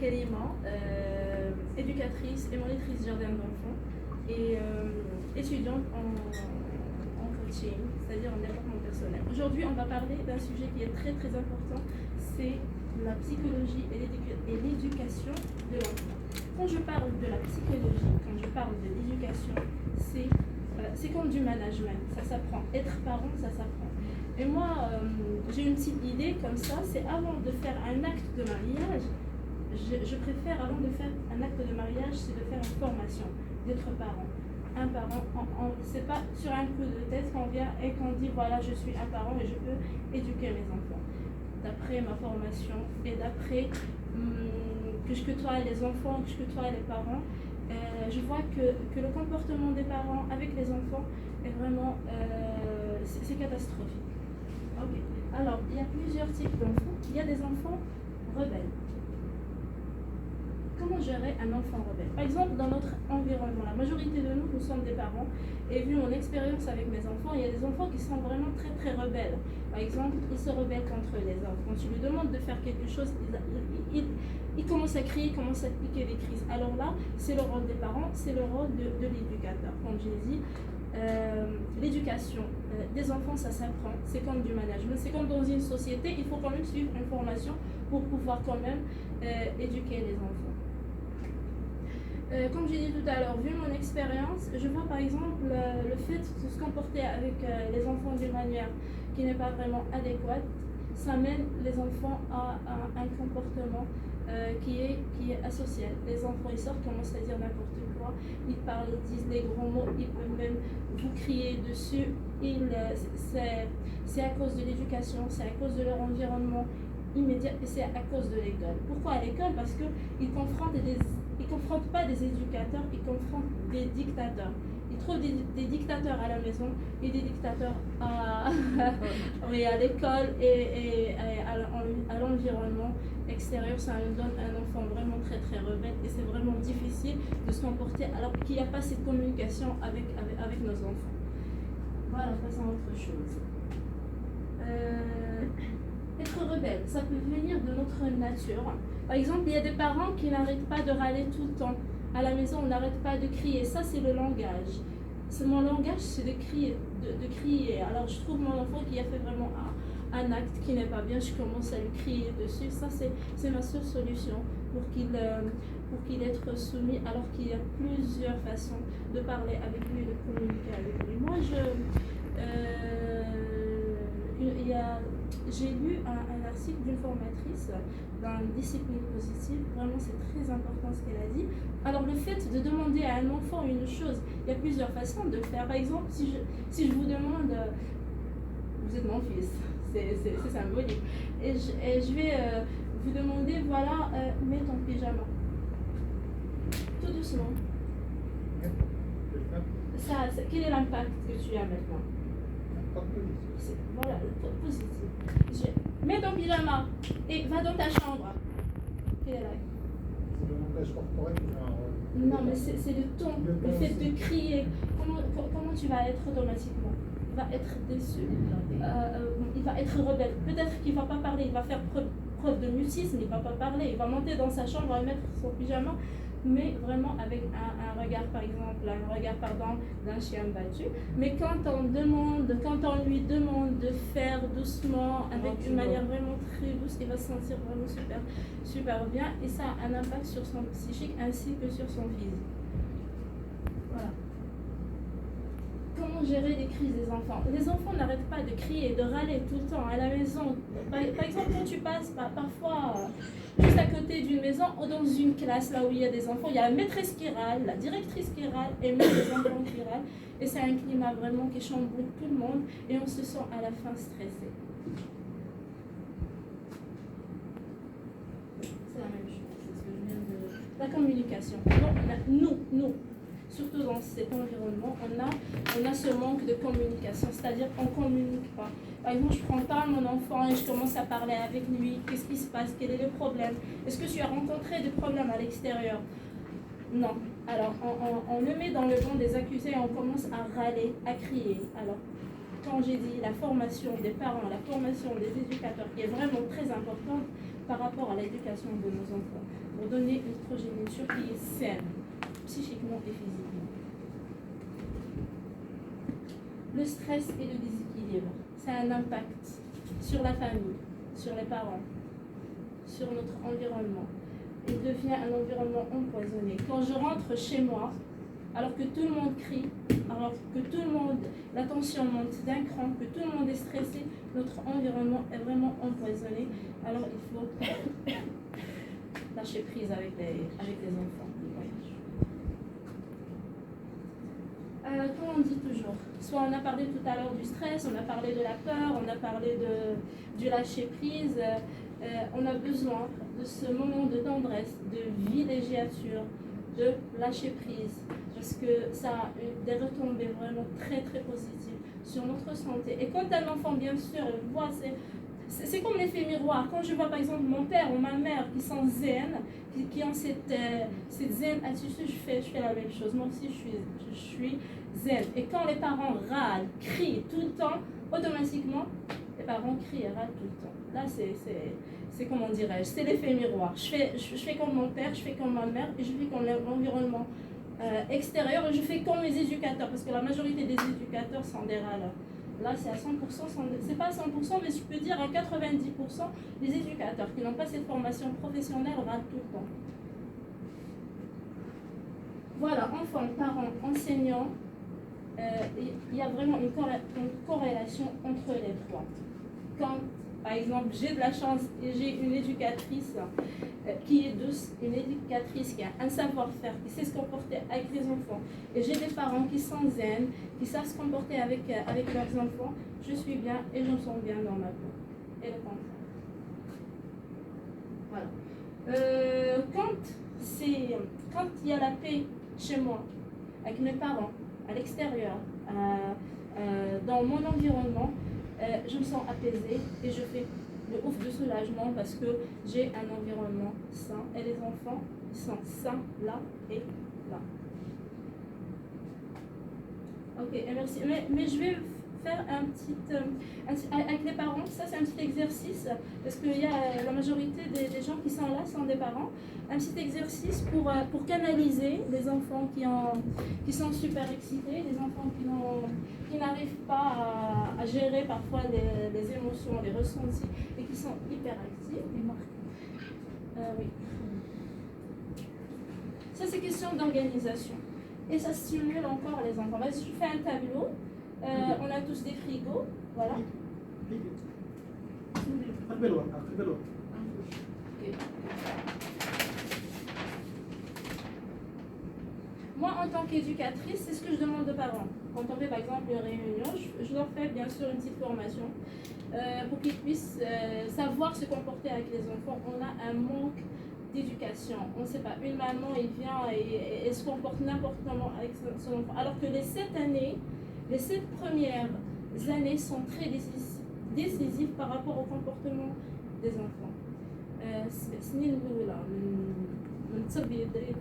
Kalima, éducatrice et monitrice jardin d'enfants et étudiante en coaching, c'est-à-dire en développement personnel. Aujourd'hui, on va parler d'un sujet qui est très très important, c'est la psychologie et l'éducation de l'enfant. Quand je parle de la psychologie, quand je parle de l'éducation, c'est comme du management, ça s'apprend. Être parent, ça s'apprend. Et moi, j'ai une petite idée comme ça, c'est avant de faire un acte de mariage, je préfère avant de faire un acte de mariage, c'est de faire une formation, d'être parent. Un parent, c'est pas sur un coup de tête qu'on vient et qu'on dit voilà, je suis un parent et je peux éduquer mes enfants. D'après ma formation et d'après que je côtoie les enfants, que je côtoie les parents, je vois que le comportement des parents avec les enfants est vraiment c'est catastrophique. Okay. Alors, il y a plusieurs types d'enfants. Il y a des enfants rebelles. Comment gérer un enfant rebelle? Par exemple, dans notre environnement, la majorité de nous sommes des parents, et vu mon expérience avec mes enfants, il y a des enfants qui sont vraiment très très rebelles. Par exemple, ils se rebellent contre les autres. Quand tu lui demandes de faire quelque chose, il commence à crier, il commence à piquer des crises. Alors là, c'est le rôle des parents, c'est le rôle de l'éducateur. Comme j'ai dit, l'éducation des enfants, ça s'apprend, c'est comme du management, c'est comme dans une société, il faut quand même suivre une formation pour pouvoir quand même éduquer les enfants. Comme j'ai dit tout à l'heure, vu mon expérience, je vois par exemple le fait de se comporter avec les enfants d'une manière qui n'est pas vraiment adéquate, ça mène les enfants à un comportement qui est asocial. Les enfants, ils sortent, commencent à dire n'importe quoi, ils parlent, ils disent des gros mots, ils peuvent même vous crier dessus. C'est à cause de l'éducation, c'est à cause de leur environnement immédiat et c'est à cause de l'école. Pourquoi à l'école? Parce qu'ils confrontent pas des éducateurs, ils confrontent des dictateurs. Ils trouvent des dictateurs à la maison et des dictateurs à l'école et à l'environnement extérieur. Ça nous donne un enfant vraiment très très rebelle et c'est vraiment difficile de se comporter alors qu'il n'y a pas cette communication avec nos enfants. Voilà, passons à autre chose. Être rebelle, ça peut venir de notre nature. Par exemple, il y a des parents qui n'arrêtent pas de râler tout le temps. À la maison, on n'arrête pas de crier. Ça, c'est le langage. Mon langage, c'est de crier, de crier. Alors, je trouve mon enfant qui a fait vraiment un acte qui n'est pas bien, je commence à lui crier dessus. Ça, c'est ma seule solution pour qu'il être soumis, alors qu'il y a plusieurs façons de parler avec lui, de communiquer avec lui. Moi, j'ai lu un article d'une formatrice dans Discipline positive. Vraiment, c'est très important ce qu'elle a dit. Alors, le fait de demander à un enfant une chose, il y a plusieurs façons de le faire. Par exemple, si je vous demande, vous êtes mon fils, c'est symbolique, et je vais vous demander, voilà, mets ton pyjama. Tout doucement. Quel est l'impact que tu as maintenant? Voilà, positif. Mets ton pyjama et va dans ta chambre. Quel est là? C'est le langage corporel. Non, mais c'est le ton, le fait de crier. Comment tu vas être automatiquement? Il va être déçu, il va être rebelle. Peut-être qu'il ne va pas parler, il va faire preuve de mutisme, il ne va pas parler, il va monter dans sa chambre et mettre son pyjama, mais vraiment avec un regard, par exemple, d'un chien battu. Mais quand on lui demande de faire doucement, avec une manière vraiment très douce, il va se sentir vraiment super, super bien. Et ça a un impact sur son psychique ainsi que sur son physique. Voilà. Comment gérer les crises des enfants? Les enfants n'arrêtent pas de crier, de râler tout le temps à la maison. Par exemple, quand tu passes parfois juste à côté d'une maison ou dans une classe là où il y a des enfants, il y a la maîtresse qui râle, la directrice qui râle et même les enfants qui râlent. Et c'est un climat vraiment qui chamboule tout le monde et on se sent à la fin stressé. C'est la même chose, c'est ce que je viens de... La communication. Donc, nous, surtout dans cet environnement, on a ce manque de communication, c'est-à-dire qu'on ne communique pas. Par exemple, je ne prends pas mon enfant et je commence à parler avec lui. Qu'est-ce qui se passe? Quel est le problème? Est-ce que tu as rencontré des problèmes à l'extérieur? Non. Alors, on le met dans le banc des accusés et on commence à râler, à crier. Alors, quand j'ai dit la formation des parents, la formation des éducateurs, qui est vraiment très importante, par rapport à l'éducation de nos enfants, pour donner une progéniture qui est saine, psychiquement et physiquement. Le stress et le déséquilibre, ça a un impact sur la famille, sur les parents, sur notre environnement. Il devient un environnement empoisonné. Quand je rentre chez moi, alors que tout le monde crie, alors que tout le monde, la tension monte d'un cran, que tout le monde est stressé, notre environnement est vraiment empoisonné. Alors il faut lâcher prise avec les enfants. Comme on dit toujours, soit on a parlé tout à l'heure du stress, on a parlé de la peur, on a parlé du lâcher prise. On a besoin de ce moment de tendresse, de villégiature, de lâcher prise, parce que ça a des retombées vraiment très très positives sur notre santé. Et quand un enfant, bien sûr, voit, c'est comme l'effet miroir. Quand je vois par exemple mon père ou ma mère qui sont zen, qui ont cette zen attitude, je fais la même chose. Moi aussi, je suis zen. Et quand les parents râlent, crient tout le temps, automatiquement, les parents crient et râlent tout le temps. Là, c'est comment dirais-je, c'est l'effet miroir. Je fais comme mon père, je fais comme ma mère, et je fais comme l'environnement extérieur, et je fais comme les éducateurs, parce que la majorité des éducateurs sont des râleurs. Là, c'est à 100%, c'est pas à 100%, mais je peux dire à 90% des éducateurs qui n'ont pas cette formation professionnelle râlent tout le temps. Voilà, enfants, parents, enseignants, il y a vraiment une corrélation entre les trois. Quand, par exemple, j'ai de la chance et j'ai une éducatrice qui est douce, une éducatrice qui a un savoir-faire, qui sait se comporter avec les enfants, et j'ai des parents qui sont zen, qui savent se comporter avec leurs enfants, je suis bien et je me sens bien dans ma peau. Et le contraire. Voilà. Quand il y a la paix chez moi, avec mes parents, à l'extérieur, dans mon environnement, je me sens apaisée et je fais le ouf de soulagement parce que j'ai un environnement sain et les enfants sont sains là et là. Ok, merci. Mais je vais faire un petit avec les parents, ça c'est un petit exercice parce qu'il y a la majorité des gens qui sont là sont des parents. Un petit exercice pour canaliser les enfants qui sont super excités, les enfants qui n'arrivent pas à gérer parfois les émotions, les ressentis et qui sont hyper actifs. Oui. Ça c'est question d'organisation et ça stimule encore les enfants. Vas-y, je fais un tableau. On a tous des frigos, voilà. Okay. Moi, en tant qu'éducatrice, c'est ce que je demande aux parents. Quand on fait par exemple une réunion, je leur fais bien sûr une petite formation pour qu'ils puissent savoir se comporter avec les enfants. On a un manque d'éducation. On ne sait pas, une maman, elle vient et se comporte n'importe comment avec son enfant. Alors que les 7 premières années sont très décisives par rapport au comportement des enfants.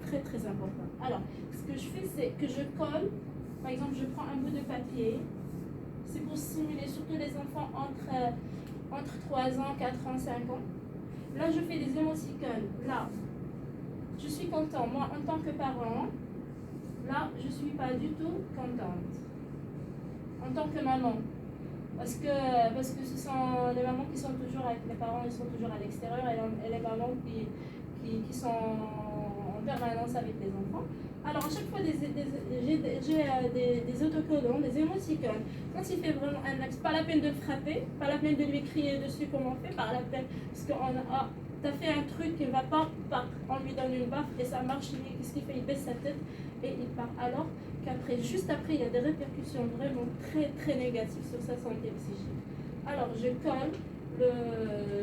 Très très important. Alors, ce que je fais, c'est que je colle, par exemple, je prends un bout de papier, c'est pour stimuler surtout les enfants entre 3 ans, 4 ans, 5 ans. Là, je fais des émoticônes. Là, je suis content. Moi, en tant que parent, là, je ne suis pas du tout contente. En tant que maman. Parce que ce sont les mamans qui sont toujours avec les parents, ils sont toujours à l'extérieur, et les mamans qui sont en permanence avec les enfants. Alors, à chaque fois, j'ai des autocollants, des émoticônes. Quand il fait vraiment un axe, pas la peine de le frapper, pas la peine de lui crier dessus comme on fait, pas la peine, parce que t'as fait un truc qui ne va pas, on lui donne une baffe et ça marche, qu'est-ce qu'il fait? Il baisse sa tête et il part. Alors qu'après, juste après, il y a des répercussions vraiment très très négatives sur sa santé psychique. Alors, je colle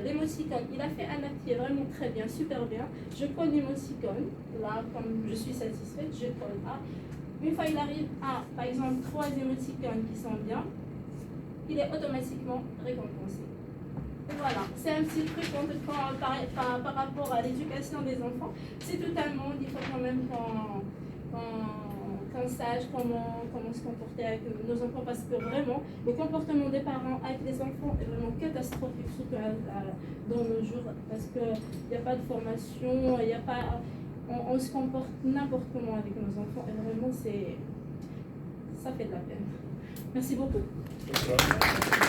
l'émoticône. Il a fait un acte qui est vraiment très bien, super bien. Je colle l'émoticône. Là, comme je suis satisfaite, je colle A. Une fois il arrive à, par exemple, 3 émoticônes qui sont bien, il est automatiquement récompensé. Voilà, c'est un petit truc qu'on peut prendre par rapport à l'éducation des enfants. C'est tout un monde, il faut quand même qu'on sache comment se comporter avec nos enfants, parce que vraiment, le comportement des parents avec les enfants est vraiment catastrophique, surtout dans nos jours, parce qu'il n'y a pas de formation, il y a pas, on se comporte n'importe comment avec nos enfants, et vraiment, ça fait de la peine. Merci beaucoup.